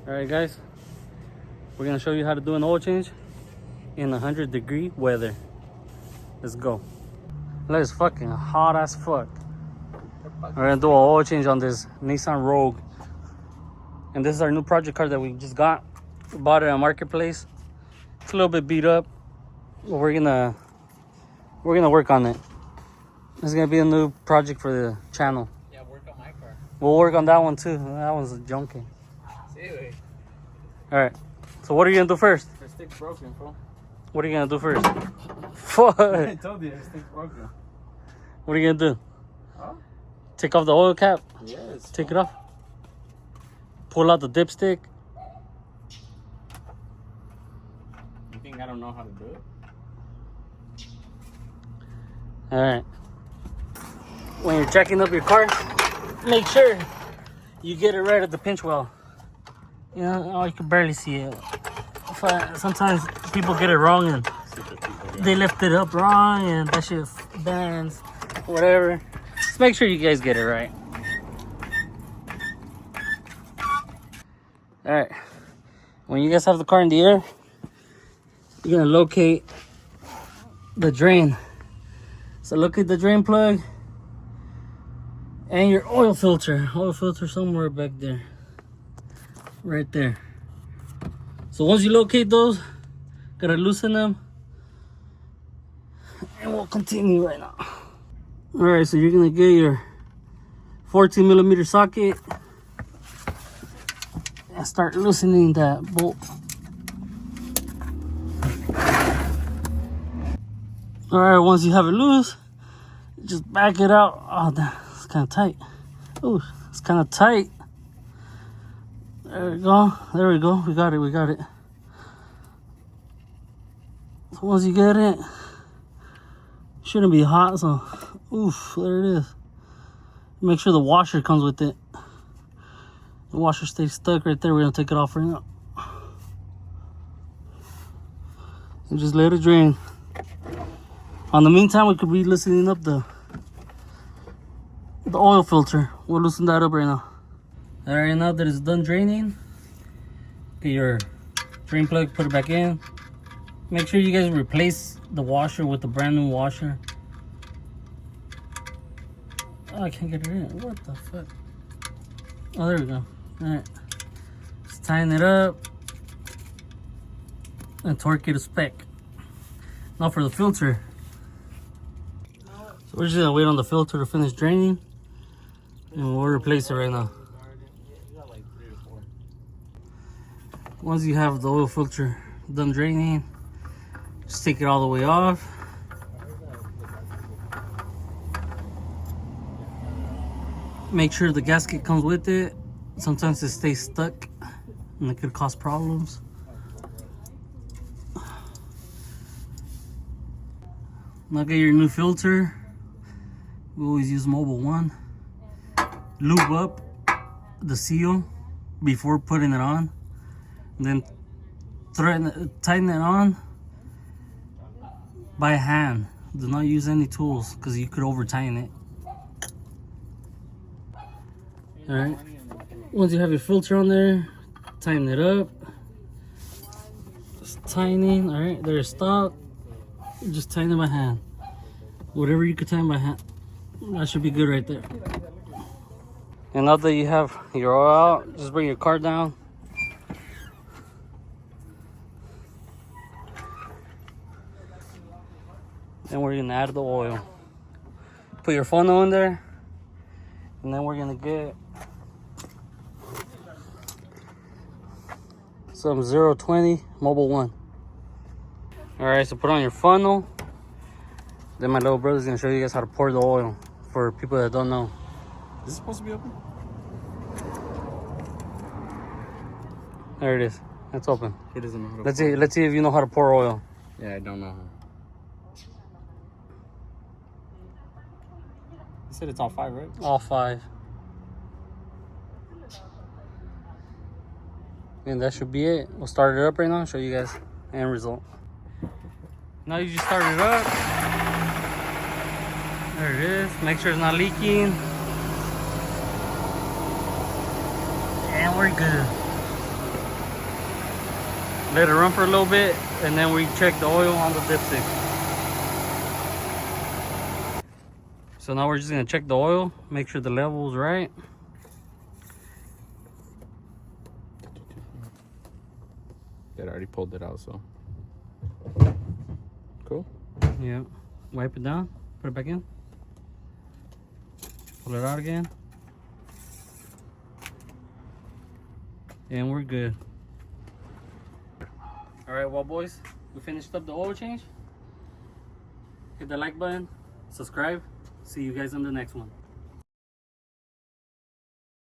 Alright guys, we're gonna show you how to do an oil change in 100-degree weather. Let's go. Look, it's fucking hot as fuck. We're gonna do an oil change on this Nissan Rogue. And this is our new project car that we just got. We bought it at Marketplace. It's a little bit beat up, but we're gonna work on it. This is gonna be a new project for the channel. Yeah, work on my car. We'll work on that one too. That one's junky. Alright, so what are you gonna do first? The stick's broken, bro. What are you gonna do first? What? I told you, the stick's broken. What are you gonna do? Huh? Take off the oil cap? Yes. Take it off. Pull out the dipstick. You think I don't know how to do it? Alright. When you're jacking up your car, make sure you get it right at the pinch well. You know, oh, you can barely see it. Sometimes people get it wrong and they lift it up wrong and that shit bends, whatever. Just make sure you guys get it right. Alright, when you guys have the car in the air, you're gonna locate the drain. So locate the drain plug and your oil filter. Oil filter somewhere back there. Right there. So once you locate those, gotta loosen them. And we'll continue right now. Alright, so you're gonna get your 14mm socket and start loosening that bolt. Alright, once you have it loose, just back it out. Oh, that's kind of tight. Oh, it's kind of tight. There we go. There we go. We got it. We got it. So once you get it, shouldn't be hot. So, oof, there it is. Make sure the washer comes with it. The washer stays stuck right there. We're gonna take it off right now. And just let it drain. On the meantime, we could be loosening up the oil filter. We'll loosen that up right now. Alright, now that it's done draining, get your drain plug, put it back in. Make sure you guys replace the washer with a brand new washer. Oh, I can't get it in. What the fuck? Oh, there we go. Alright. Just tighten it up and torque it to spec. Now for the filter. So we're just gonna wait on the filter to finish draining and we'll replace it right now. Once you have the oil filter done draining, just take it all the way off. Make sure the gasket comes with it. Sometimes it stays stuck and it could cause problems. Now get your new filter. We always use Mobile 1. Lube up the seal before putting it on. And then tighten it on by hand. Do not use any tools because you could over tighten it. Alright. Once you have your filter on there, tighten it up. Just tightening. Alright, there's stop. Just tighten it by hand. Whatever you could tighten by hand. That should be good right there. And now that you have your oil out, just bring your car down. Then we're gonna add the oil. Put your funnel in there, and then we're gonna get some 020 Mobile 1. Alright, so put on your funnel. Then my little brother's gonna show you guys how to pour the oil for people that don't know. Is this supposed to be open? There it is. It's open. He doesn't know how to Let's see if you know how to pour oil. Yeah, I don't know how. You said it's all 5, right? All 5. And that should be it. We'll start it up right now and show you guys the end result. Now you just start it up. There it is. Make sure it's not leaking. And we're good. let it run for a little bit, and then we check the oil on the dipstick. So now we're just gonna check the oil, make sure the level's right. That already pulled it out, so cool. Yeah, wipe it down, put it back in, pull it out again, and we're good. All right, well boys, we finished up the oil change. Hit the like button, subscribe. See you guys on the next one.